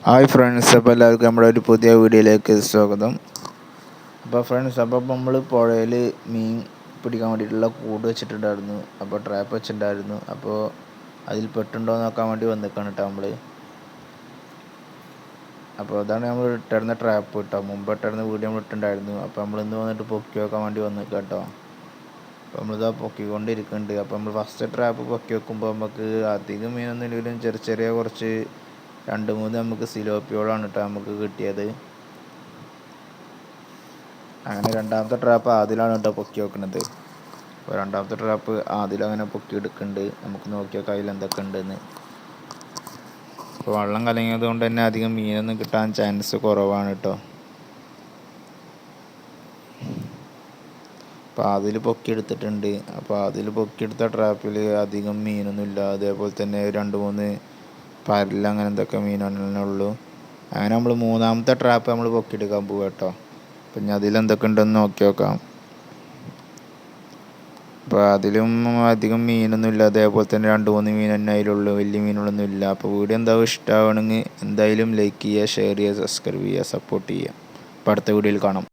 Hi friends, അപ്പോൾ എല്ലാവർക്കും നമ്മുടെ ഒരു പുതിയ വീഡിയോയിലേക്ക് സ്വാഗതം. അപ്പോൾ ഫ്രണ്ട്സ്, അപ്പോൾ നമ്മൾ പുഴയിൽ മീൻ പിടിക്കാൻ വേണ്ടിയിട്ടുള്ള കൂട് വെച്ചിട്ടുണ്ടായിരുന്നു. അപ്പോൾ ട്രാപ്പ് വെച്ചിട്ടുണ്ടായിരുന്നു. അപ്പോൾ അതിൽ പെട്ടുണ്ടോ എന്ന് നോക്കാൻ വേണ്ടി വന്നിക്കാണ് കേട്ടോ നമ്മൾ. അപ്പോൾ അതാണ് നമ്മൾ ഇട്ടിരുന്ന ട്രാപ്പ് കേട്ടോ. മുമ്പ് ഇട്ടിരുന്ന വീഡിയോ നമ്മൾ ഇട്ടിട്ടുണ്ടായിരുന്നു. അപ്പോൾ നമ്മൾ ഇന്ന് വന്നിട്ട് പൊക്കി വെക്കാൻ വേണ്ടി വന്നിക്കാം കേട്ടോ. അപ്പോൾ നമ്മളിതാ പൊക്കിക്കൊണ്ടിരിക്കുന്നുണ്ട്. അപ്പോൾ നമ്മൾ ഫസ്റ്റ് ട്രാപ്പ് പൊക്കി വെക്കുമ്പോൾ നമുക്ക് അധികം മീനൊന്നും ഇല്ലെങ്കിലും ചെറിയ ചെറിയ കുറച്ച് 2-3 നമുക്ക് സിലോപ്പിയോളാണ് കേട്ടോ നമുക്ക് കിട്ടിയത്. അങ്ങനെ രണ്ടാമത്തെ ട്രാപ്പ് ആദിലാണ് കേട്ടോ പൊക്കി വെക്കുന്നത്. അപ്പോൾ രണ്ടാമത്തെ ട്രാപ്പ് ആദിലങ്ങനെ പൊക്കി എടുക്കുന്നുണ്ട്. നമുക്ക് നോക്കിയാൽ കയ്യിൽ എന്തൊക്കെ ഉണ്ടെന്ന്. അപ്പോൾ വെള്ളം കലങ്ങിയത് കൊണ്ട് തന്നെ അധികം മീനൊന്നും കിട്ടാൻ ചാൻസ് കുറവാണ് കേട്ടോ. അപ്പോൾ അതിൽ പൊക്കിയെടുത്തിട്ടുണ്ട്. അപ്പോൾ അതിൽ പൊക്കിയെടുത്ത ട്രാപ്പിൽ അധികം മീനൊന്നുമില്ല. അതേപോലെ തന്നെ 2-3 പരൽ അങ്ങനെ എന്തൊക്കെ മീനാണേ ഉള്ളൂ. അങ്ങനെ നമ്മൾ മൂന്നാമത്തെ ട്രാപ്പ് നമ്മൾ പൊക്കിയെടുക്കാൻ പോവുക കേട്ടോ. അപ്പം ഇനി അതിലെന്തൊക്കെ ഉണ്ടെന്ന് നോക്കി നോക്കാം. അപ്പോൾ അതിലും അധികം മീനൊന്നുമില്ല. അതേപോലെ തന്നെ 2-3 മീൻ തന്നെ അതിലുള്ളൂ, വലിയ മീനുകളൊന്നും ഇല്ല. അപ്പോൾ വീഡിയോ എന്താവും ഇഷ്ടമാവണമെങ്കിൽ എന്തായാലും ലൈക്ക് ചെയ്യുക, ഷെയർ ചെയ്യുക, സബ്സ്ക്രൈബ് ചെയ്യുക, സപ്പോർട്ട് ചെയ്യുക. അപ്പോൾ അടുത്ത വീഡിയോയിൽ കാണാം.